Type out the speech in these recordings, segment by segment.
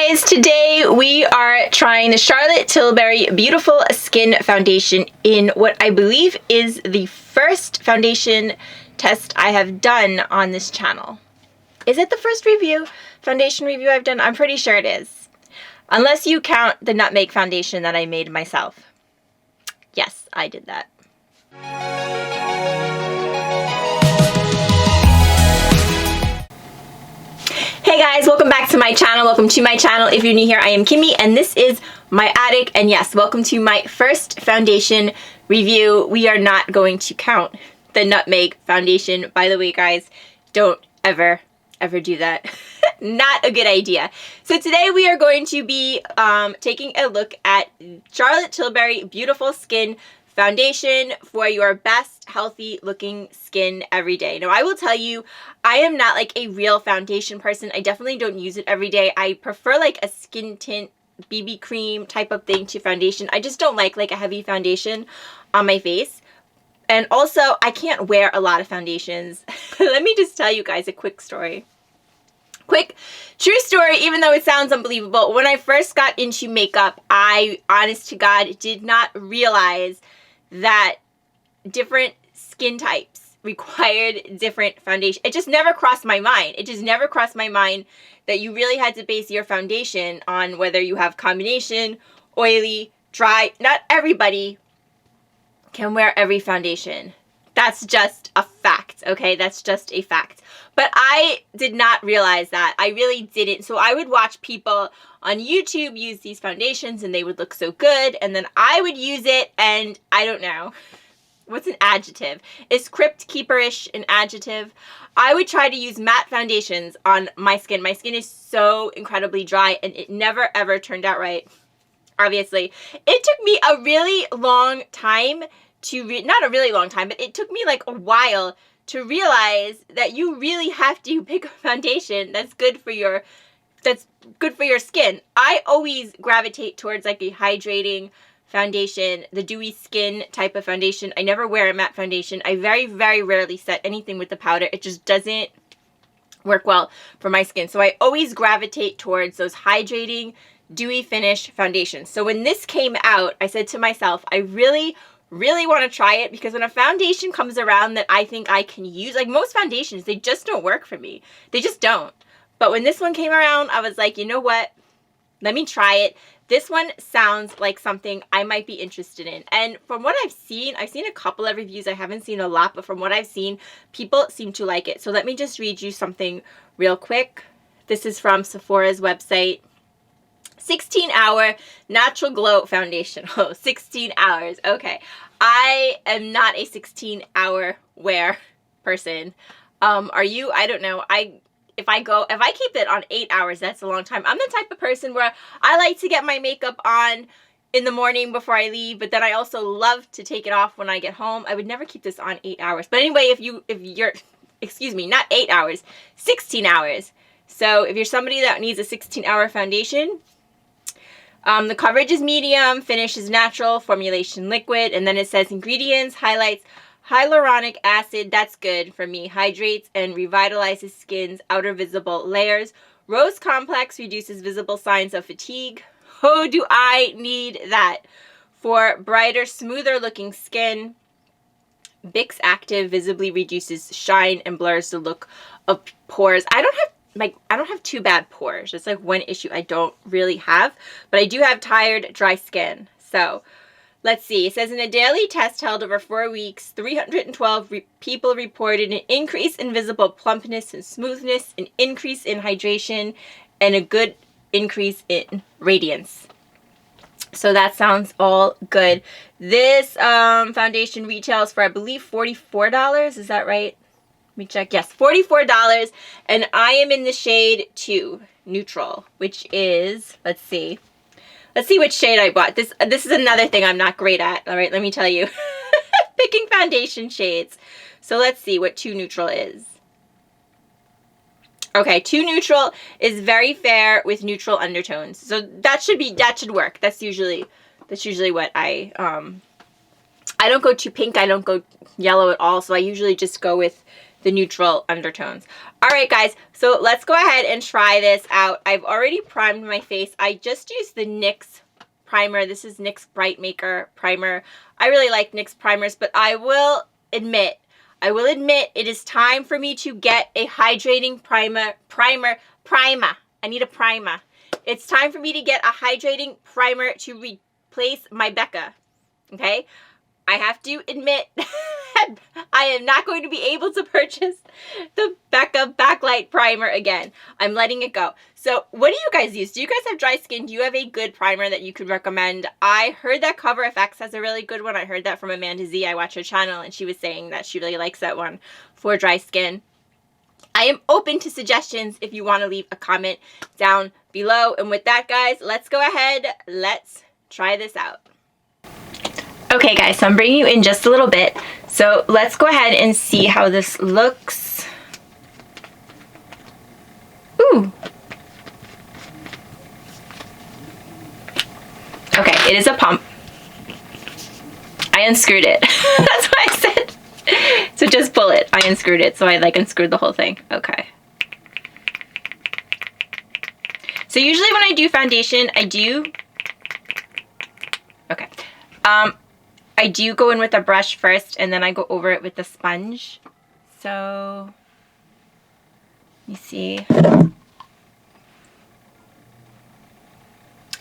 guys, today we are trying the Charlotte Tilbury Beautiful Skin Foundation in what I believe is the first foundation test I have done on this channel. Is it the first foundation review I've done? I'm pretty sure it is. Unless you count the nutmeg foundation that I made myself. Yes, I did that. Hey guys, welcome back to my channel. Welcome to my channel. If you're new here, I am Kimmie and this is my attic. And yes, welcome to my first foundation review. We are not going to count the nutmeg foundation. By the way, guys, don't ever do that. Not a good idea. So today we are going to be taking a look at Charlotte Tilbury Beautiful Skin Foundation for your best healthy looking skin every day. Now I will tell you, I am not like a real foundation person. I definitely don't use it every day. I prefer like a skin tint BB cream type of thing to foundation. I just don't like a heavy foundation on my face. And also I can't wear a lot of foundations. Let me just tell you guys a quick story. Quick, true story, even though it sounds unbelievable. When I first got into makeup, I, honest to God, did not realize that different skin types required different foundation. It just never crossed my mind. It just never crossed my mind that you really had to base your foundation on whether you have combination, oily, dry. Not everybody can wear every foundation. That's just a fact, okay? That's just a fact. But I did not realize that. I really didn't. So I would watch people on YouTube use these foundations and they would look so good. And then I would use it and I don't know. What's an adjective? Is crypt keeperish an adjective? I would try to use matte foundations on my skin. My skin is so incredibly dry and it never ever turned out right. Obviously. It took me a really long time to, not a really long time, but it took me like a while to realize that you really have to pick a foundation that's good for your skin. I always gravitate towards like a hydrating foundation, the dewy skin type of foundation. I never wear a matte foundation. I very, very rarely set anything with the powder. It just doesn't work well for my skin. So I always gravitate towards those hydrating, dewy finish foundations. So when this came out, I said to myself, I really want to try it, because when a foundation comes around that I think I can use, like most foundations, they just don't work for me. They just don't. But when this one came around, I was like, you know what? Let me try it. This one sounds like something I might be interested in. And from what I've seen a couple of reviews. I haven't seen a lot, but from what I've seen, people seem to like it. So let me just read you something real quick. This is from Sephora's website. 16-hour natural glow foundation. Oh, 16 hours. Okay. I am not a 16-hour wear person. Are you? I don't know. If I keep it on 8 hours, that's a long time. I'm the type of person where I like to get my makeup on in the morning before I leave, but then I also love to take it off when I get home. I would never keep this on 8 hours. But anyway, if you're, excuse me, not 8 hours, 16 hours. So if you're somebody that needs a 16-hour foundation, the coverage is medium, finish is natural, formulation liquid, and then it says ingredients, highlights, hyaluronic acid, that's good for me, hydrates and revitalizes skin's outer visible layers. Rose complex reduces visible signs of fatigue. Oh, do I need that. For brighter, smoother looking skin, Bix Active visibly reduces shine and blurs the look of pores. I don't have too bad pores. That's like one issue I don't really have, but I do have tired, dry skin. So let's see. It says in a daily test held over 4 weeks, 312 people reported an increase in visible plumpness and smoothness, an increase in hydration, and a good increase in radiance. So that sounds all good. This foundation retails for, I believe, $44. Is that right? Let me check. Yes, $44, and I am in the shade 2, neutral, which is, let's see which shade I bought. This is another thing I'm not great at. All right, let me tell you. Picking foundation shades. So let's see what 2 neutral is. Okay, 2 neutral is very fair with neutral undertones. So that should work. That's usually what I don't go too pink, I don't go yellow at all. So I usually just go with the neutral undertones. All right, guys, so let's go ahead and try this out. I've already primed my face. I just used the NYX primer. This is NYX Bright Maker primer. I really like NYX primers, but I will admit it is time for me to get a hydrating primer. I need a primer. It's time for me to get a hydrating primer to replace my Becca, okay? I have to admit I am not going to be able to purchase the Becca Backlight Primer again. I'm letting it go. So what do you guys use? Do you guys have dry skin? Do you have a good primer that you could recommend? I heard that Cover FX has a really good one. I heard that from Amanda Z. I watch her channel and she was saying that she really likes that one for dry skin. I am open to suggestions if you want to leave a comment down below. And with that, guys, let's go ahead. Let's try this out. Okay, guys, so I'm bringing you in just a little bit. So let's go ahead and see how this looks. Ooh. Okay, it is a pump. I unscrewed it. That's what I said. So just pull it. I unscrewed it, so I like unscrewed the whole thing. Okay. So usually when I do foundation, I do go in with a brush first, and then I go over it with the sponge. So, you see.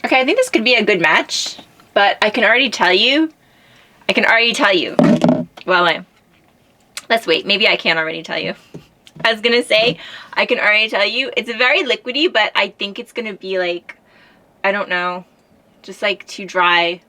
Okay, I think this could be a good match, but I can already tell you. Well, let's wait. Maybe I can't already tell you. I was gonna say, I can already tell you. It's very liquidy, but I think it's gonna be like, I don't know, just like too dry.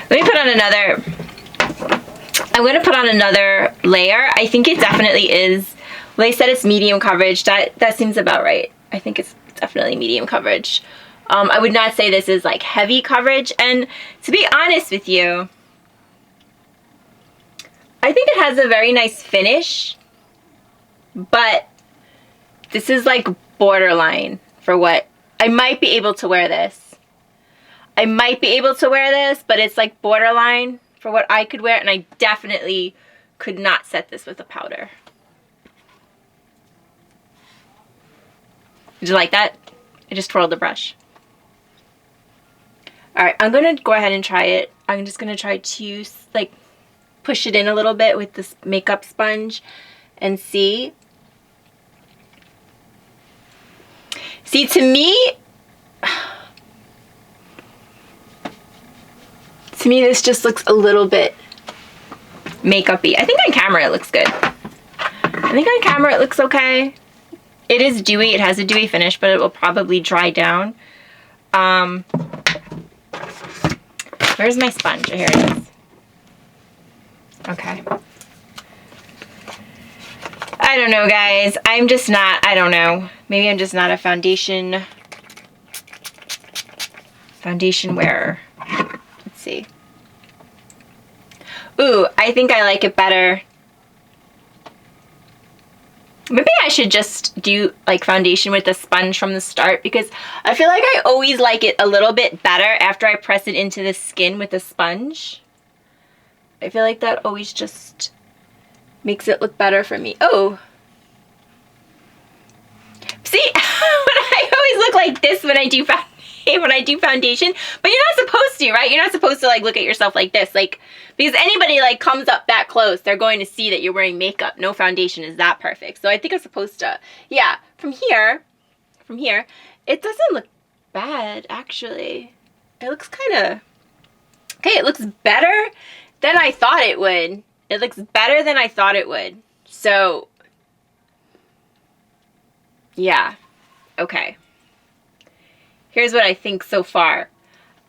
Let me put on another, I'm going to put on another layer. I think it definitely is, well, they said it's medium coverage. That seems about right. I think it's definitely medium coverage. I would not say this is like heavy coverage. And to be honest with you, I think it has a very nice finish, but this is like borderline for what, I might be able to wear this. I might be able to wear this, but it's like borderline for what I could wear, and I definitely could not set this with a powder. Did you like that? I just twirled the brush. Alright, I'm going to go ahead and try it. I'm just going to try to like push it in a little bit with this makeup sponge and see. See, to me, this just looks a little bit makeup-y. I think on camera it looks good. I think on camera it looks okay. It is dewy. It has a dewy finish, but it will probably dry down. Where's my sponge? Oh, here it is. Okay. I don't know, guys. I'm just not, I don't know. Maybe I'm just not a foundation wearer. Let's see. Ooh, I think I like it better. Maybe I should just do like foundation with a sponge from the start, because I feel like I always like it a little bit better after I press it into the skin with a sponge. I feel like that always just makes it look better for me. Oh. See, I always look like this when I do foundation, but you're not supposed to, right? You're not supposed to like look at yourself like this, like, because anybody like comes up that close, they're going to see that you're wearing makeup. No foundation is that perfect. So I think I'm supposed to, yeah, from here, it doesn't look bad, actually. It looks kind of, okay, it looks better than I thought it would. It looks better than I thought it would. So, yeah, okay. Here's what I think so far.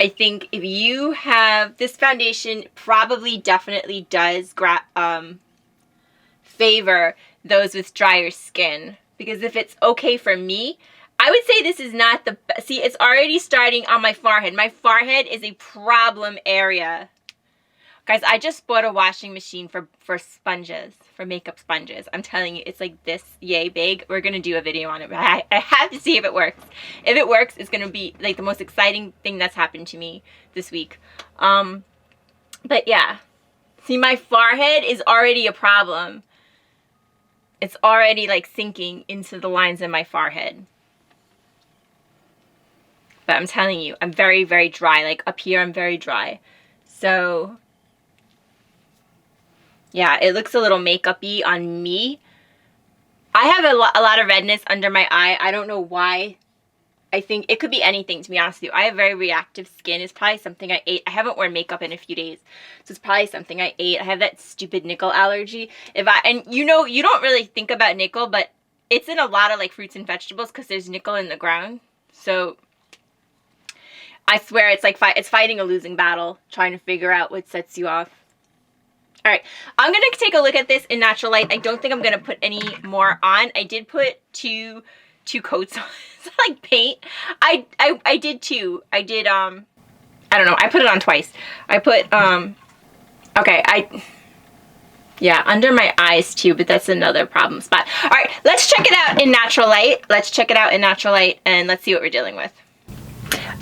I think if you have this foundation, probably definitely does favor those with drier skin, because if it's okay for me, I would say this is not the best. See, it's already starting on my forehead. My forehead is a problem area. Guys, I just bought a washing machine for sponges, for makeup sponges. I'm telling you, it's like this yay big. We're going to do a video on it. But I have to see if it works. If it works, it's going to be like the most exciting thing that's happened to me this week. But yeah. See, my forehead is already a problem. It's already like sinking into the lines in my forehead. But I'm telling you, I'm very, very dry. Like up here, I'm very dry. So yeah, it looks a little makeup-y on me. I have a lot of redness under my eye. I don't know why. I think it could be anything, to be honest with you. I have very reactive skin. It's probably something I ate. I haven't worn makeup in a few days, so it's probably something I ate. I have that stupid nickel allergy. And you know, you don't really think about nickel, but it's in a lot of like fruits and vegetables because there's nickel in the ground. So I swear it's like it's fighting a losing battle, trying to figure out what sets you off. All right, I'm going to take a look at this in natural light. I don't think I'm going to put any more on. I did put two coats on. It's like paint. I did two. I did, I don't know. I put it on twice. I put, okay, yeah, under my eyes too, but that's another problem spot. All right, let's check it out in natural light. Let's check it out in natural light and let's see what we're dealing with.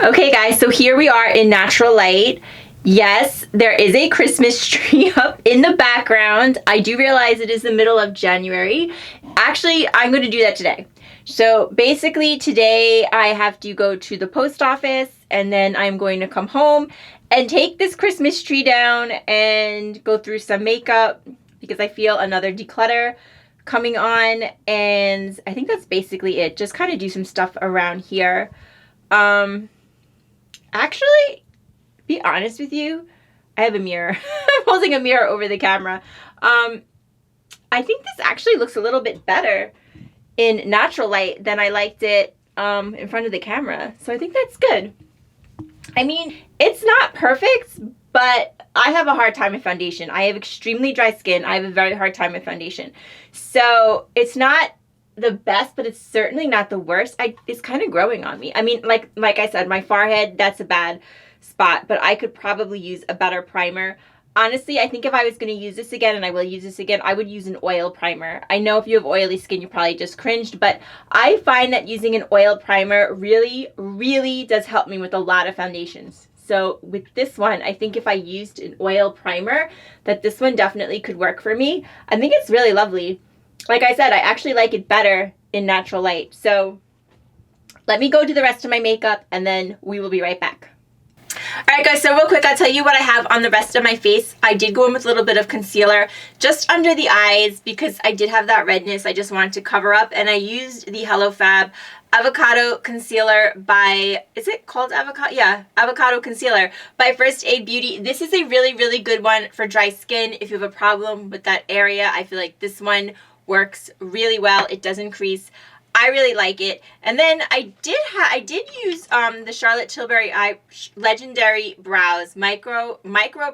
Okay, guys, so here we are in natural light. Yes, there is a Christmas tree up in the background. I do realize it is the middle of January. Actually, I'm going to do that today. So basically today I have to go to the post office and then I'm going to come home and take this Christmas tree down and go through some makeup because I feel another declutter coming on, and I think that's basically it. Just kind of do some stuff around here. Actually, be honest with you, I have a mirror. I'm holding a mirror over the camera. I think this actually looks a little bit better in natural light than I liked it in front of the camera. So I think that's good. I mean, it's not perfect, but I have a hard time with foundation. I have extremely dry skin. I have a very hard time with foundation. So it's not the best, but it's certainly not the worst. It's kind of growing on me. I mean, like I said, my forehead, that's a bad spot, but I could probably use a better primer. Honestly, I think if I was going to use this again, and I will use this again, I would use an oil primer. I know if you have oily skin, you probably just cringed, but I find that using an oil primer really, really does help me with a lot of foundations. So with this one, I think if I used an oil primer, that this one definitely could work for me. I think it's really lovely. Like I said, I actually like it better in natural light. So let me go do the rest of my makeup and then we will be right back. Alright guys, so real quick, I'll tell you what I have on the rest of my face. I did go in with a little bit of concealer just under the eyes because I did have that redness. I just wanted to cover up, and I used the Hello Fab Avocado Concealer by, is it called Avocado? Yeah, Avocado Concealer by First Aid Beauty. This is a really, really good one for dry skin. If you have a problem with that area, I feel like this one works really well. It doesn't crease. I really like it. And then I did use the Charlotte Tilbury Legendary Brows Micro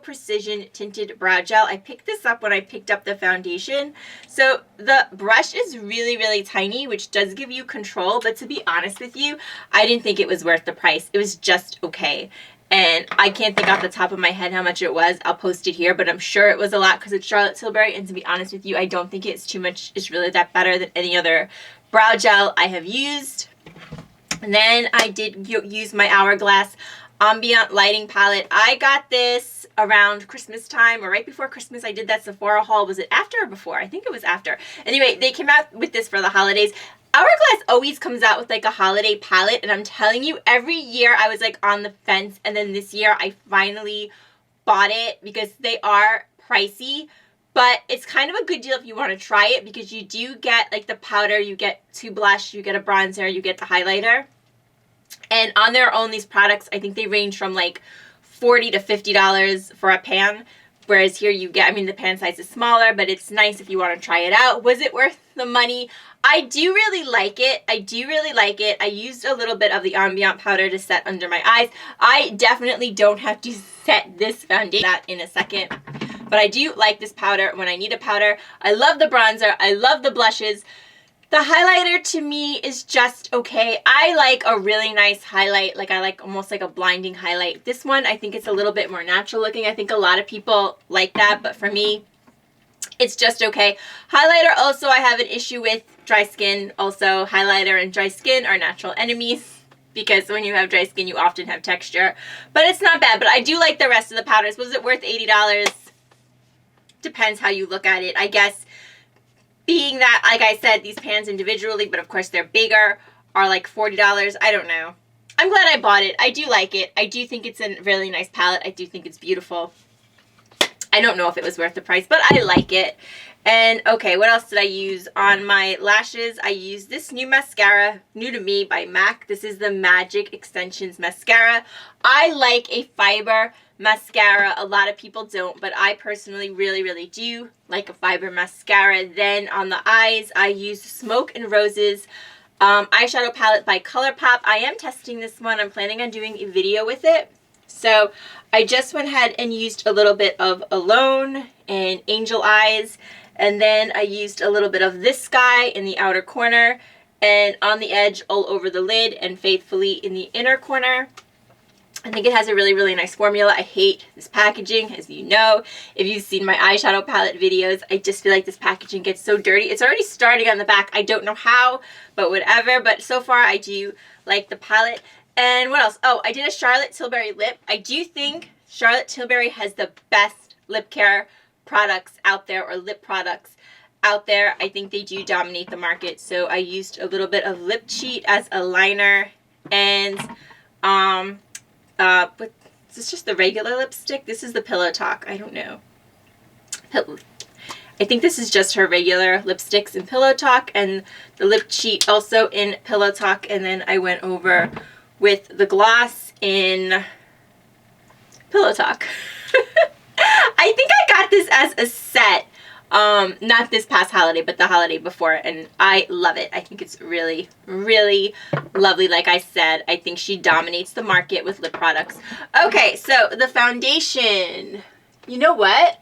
Precision Tinted Brow Gel. I picked this up when I picked up the foundation. So the brush is really, really tiny, which does give you control. But to be honest with you, I didn't think it was worth the price. It was just okay. And I can't think off the top of my head how much it was. I'll post it here, but I'm sure it was a lot because it's Charlotte Tilbury. And to be honest with you, I don't think it's too much. It's really that better than any other brow gel I have used. And then I did use my Hourglass Ambient Lighting Palette. I got this around Christmas time or right before Christmas. I did that Sephora haul. Was it after or before? I think it was after. Anyway, they came out with this for the holidays. Hourglass always comes out with like a holiday palette, and I'm telling you, every year I was like on the fence, and then this year I finally bought it because they are pricey. But it's kind of a good deal if you want to try it because you do get like the powder, you get to blush, you get a bronzer, you get the highlighter. And on their own, these products, I think they range from like $40 to $50 for a pan. Whereas here you get, I mean, the pan size is smaller, but it's nice if you want to try it out. Was it worth the money? I do really like it. I do really like it. I used a little bit of the Ambient powder to set under my eyes. I definitely don't have to set this foundation that in a second. But I do like this powder when I need a powder. I love the bronzer. I love the blushes. The highlighter to me is just okay. I like a really nice highlight. Like I like almost like a blinding highlight. This one, I think it's a little bit more natural looking. I think a lot of people like that, but for me, it's just okay. Highlighter also, I have an issue with dry skin. Also, highlighter and dry skin are natural enemies because when you have dry skin, you often have texture. But it's not bad, but I do like the rest of the powders. Was it worth $80? Depends how you look at it, I guess. Being that, like I said, these pans individually, but of course they're bigger, are like $40. I don't know. I'm glad I bought it. I do like it. I do think it's a really nice palette. I do think it's beautiful. I don't know if it was worth the price, but I like it. And okay, what else did I use? On my lashes, I used this new mascara, new to me, by MAC. This is the Magic Extensions Mascara. I like a fiber mascara. A lot of people don't, but I personally really do like a fiber mascara. Then on the eyes, I used Smoke and Roses eyeshadow palette by ColourPop. I am testing this one. I'm planning on doing a video with it. So I just went ahead and used a little bit of Alone and Angel Eyes, and then I used a little bit of this guy in the outer corner, and on the edge all over the lid, and Faithfully in the inner corner. I think it has a really nice formula. I hate this packaging, as you know. If you've seen my eyeshadow palette videos, I just feel like this packaging gets so dirty. It's already starting on the back. I don't know how, but whatever. But so far, I do like the palette. And what else? Oh, I did a Charlotte Tilbury lip. I do think Charlotte Tilbury has the best lip care products out there, or lip products out there. I think they do dominate the market. So I used a little bit of Lip Cheat as a liner, and but is this just the regular lipstick? This is the Pillow Talk. I don't know. I think this is just her regular lipsticks in Pillow Talk, and the Lip Cheat also in Pillow Talk. And then I went over with the gloss in Pillow Talk. I think I got this as a set. Not this past holiday, but the holiday before, and I love it. I think it's really lovely. Like I said, I think she dominates the market with lip products. Okay, so the foundation. You know what?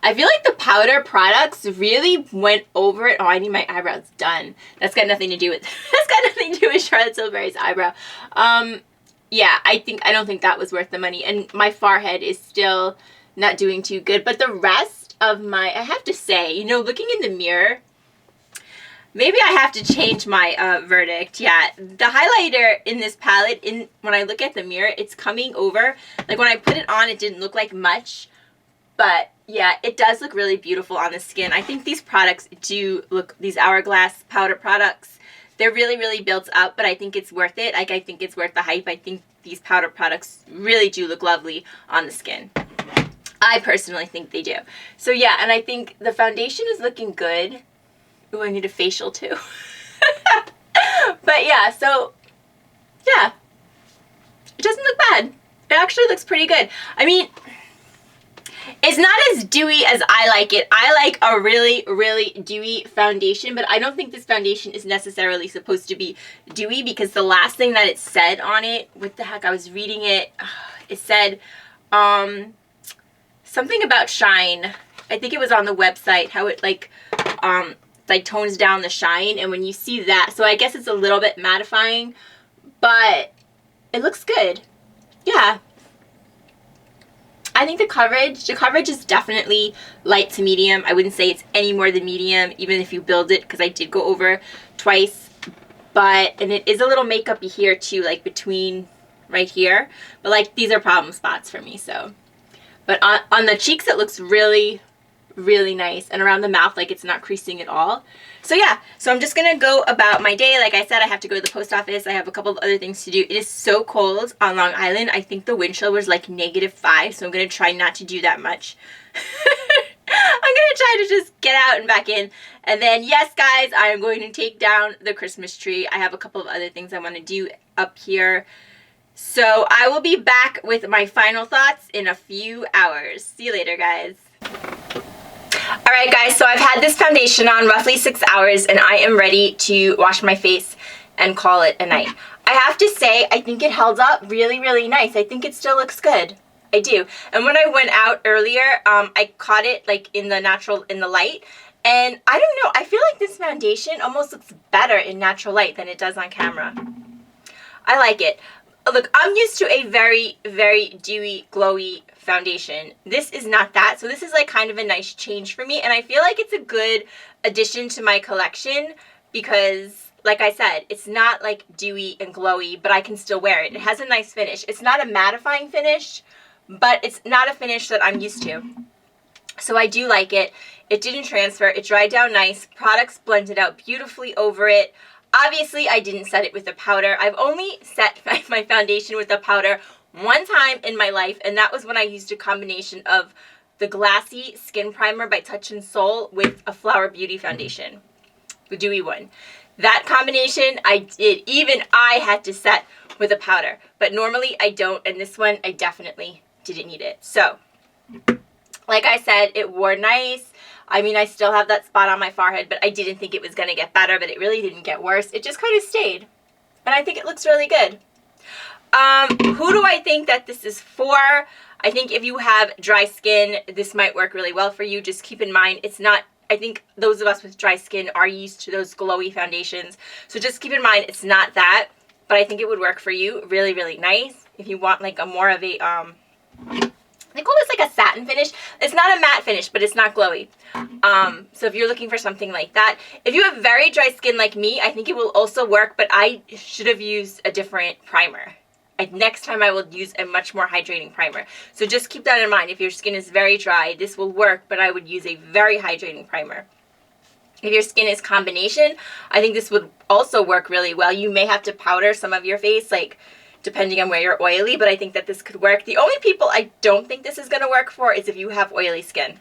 I feel like the powder products really went over it. Oh, I need my eyebrows done. That's got nothing to do with Charlotte Tilbury's eyebrow. Yeah, I don't think that was worth the money, and my forehead is still not doing too good. But the rest of my, I have to say, you know, looking in the mirror, maybe I have to change my verdict. Yeah, the highlighter in this palette, when I look at the mirror, it's coming over. Like when I put it on, it didn't look like much, but yeah, it does look really beautiful on the skin. I think these products do look, these Hourglass powder products, they're really built up, but I think it's worth it. Like, I think it's worth the hype. I think these powder products really do look lovely on the skin. I personally think they do. So yeah, and I think the foundation is looking good. Ooh, I need a facial too. But yeah, so yeah, it doesn't look bad. It actually looks pretty good. I mean, it's not as dewy as I like it. I like a really dewy foundation, but I don't think this foundation is necessarily supposed to be dewy, because the last thing that it said on it, what the heck, I was reading it, it said something about shine. I think it was on the website, how it like tones down the shine, and when you see that, so I guess it's a little bit mattifying, but it looks good. Yeah. I think the coverage is definitely light to medium. I wouldn't say it's any more than medium, even if you build it, because I did go over twice. And it is a little makeup-y here too, like between right here. But like, these are problem spots for me, so. But on the cheeks, it looks really nice. And around the mouth, like, it's not creasing at all. So yeah, so I'm just gonna go about my day. Like I said, I have to go to the post office. I have a couple of other things to do. It is so cold on Long Island. I think the wind chill was like -5, so I'm gonna try not to do that much. I'm gonna try to just get out and back in. And then, yes, guys, I am going to take down the Christmas tree. I have a couple of other things I want to do up here. So I will be back with my final thoughts in a few hours. See you later, guys. Alright guys, so I've had this foundation on roughly 6 hours, and I am ready to wash my face and call it a night. I have to say, I think it held up really nice. I think it still looks good. I do. And when I went out earlier, I caught it like in the light, And I don't know, I feel like this foundation almost looks better in natural light than it does on camera. I like it. Look, I'm used to a very, very dewy, glowy foundation. This is not that, so this is like kind of a nice change for me, and I feel like it's a good addition to my collection because, like I said, it's not like dewy and glowy, but I can still wear it. It has a nice finish. It's not a mattifying finish, but it's not a finish that I'm used to. So I do like it. It didn't transfer. It dried down nice. Products blended out beautifully over it. Obviously, I didn't set it with a powder. I've only set my foundation with a powder one time in my life, and that was when I used a combination of the Glassy Skin Primer by Touch in Soul with a Flower Beauty foundation, the dewy one. That combination I did. Even I had to set with a powder, but normally I don't, and this one I definitely didn't need it. So, like I said, it wore nice. I mean, I still have that spot on my forehead, but I didn't think it was going to get better, but it really didn't get worse. It just kind of stayed, and I think it looks really good. Who do I think that this is for? I think if you have dry skin, this might work really well for you. Just keep in mind, it's not, I think those of us with dry skin are used to those glowy foundations, so just keep in mind it's not that, but I think it would work for you. Really, really nice. If you want like a more of a, they call this like a satin finish. It's not a matte finish, but it's not glowy. So if you're looking for something like that, if you have very dry skin like me, I think it will also work, but I should have used a different primer. Next time I will use a much more hydrating primer. So just keep that in mind. If your skin is very dry, this will work, but I would use a very hydrating primer. If your skin is combination, I think this would also work really well. You may have to powder some of your face, like depending on where you're oily, but I think that this could work. The only people I don't think this is going to work for is if you have oily skin.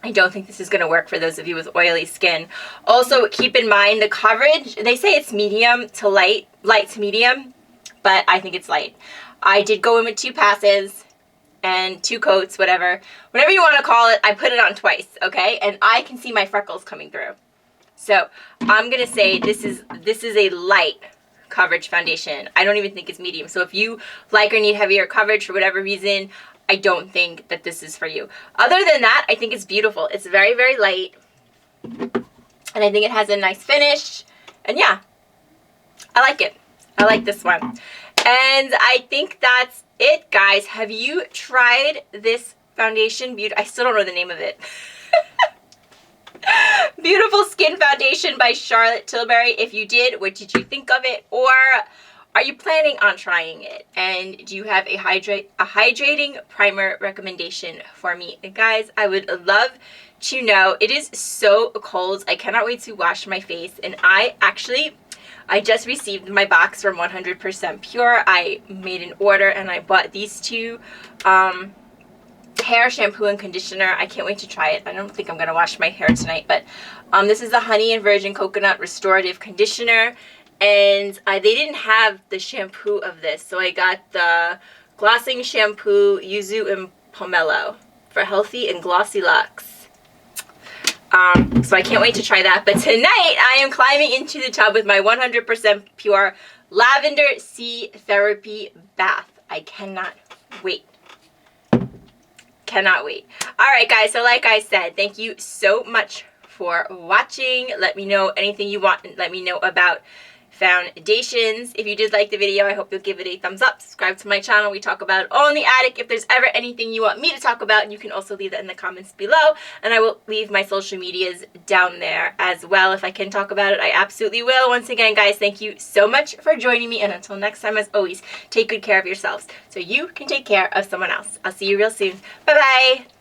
I don't think this is going to work for those of you with oily skin. Also, keep in mind the coverage. They say it's medium to light to medium, but I think it's light. I did go in with 2 passes and 2 coats, whatever you want to call it. I put it on twice, okay? And I can see my freckles coming through. So I'm going to say this is a light coverage foundation. I don't even think it's medium. So if you like or need heavier coverage for whatever reason, I don't think that this is for you. Other than that, I think it's beautiful. It's very, very light. And I think it has a nice finish. And yeah, I like it. I like this one. And I think that's it, guys. Have you tried this foundation? I still don't know the name of it. Beautiful Skin Foundation by Charlotte Tilbury. If you did, what did you think of it? Or are you planning on trying it? And do you have a hydrating primer recommendation for me? And guys, I would love to know. It is so cold. I cannot wait to wash my face. And I just received my box from 100% Pure. I made an order and I bought these 2 hair shampoo and conditioner. I can't wait to try it. I don't think I'm going to wash my hair tonight, but this is the Honey and Virgin Coconut Restorative Conditioner, and they didn't have the shampoo of this, so I got the Glossing Shampoo Yuzu and Pomelo for healthy and glossy locks. So I can't wait to try that, but tonight I am climbing into the tub with my 100% Pure Lavender Sea Therapy Bath. I cannot wait. Cannot wait. Alright guys, so like I said, thank you so much for watching. Let me know anything you want. Let me know about foundations. If you did like the video, I hope you'll give it a thumbs up. Subscribe to my channel. We talk about it all in the attic. If there's ever anything you want me to talk about, you can also leave that in the comments below. And I will leave my social medias down there as well. If I can talk about it, I absolutely will. Once again, guys, thank you so much for joining me. And until next time, as always, take good care of yourselves so you can take care of someone else. I'll see you real soon. Bye-bye.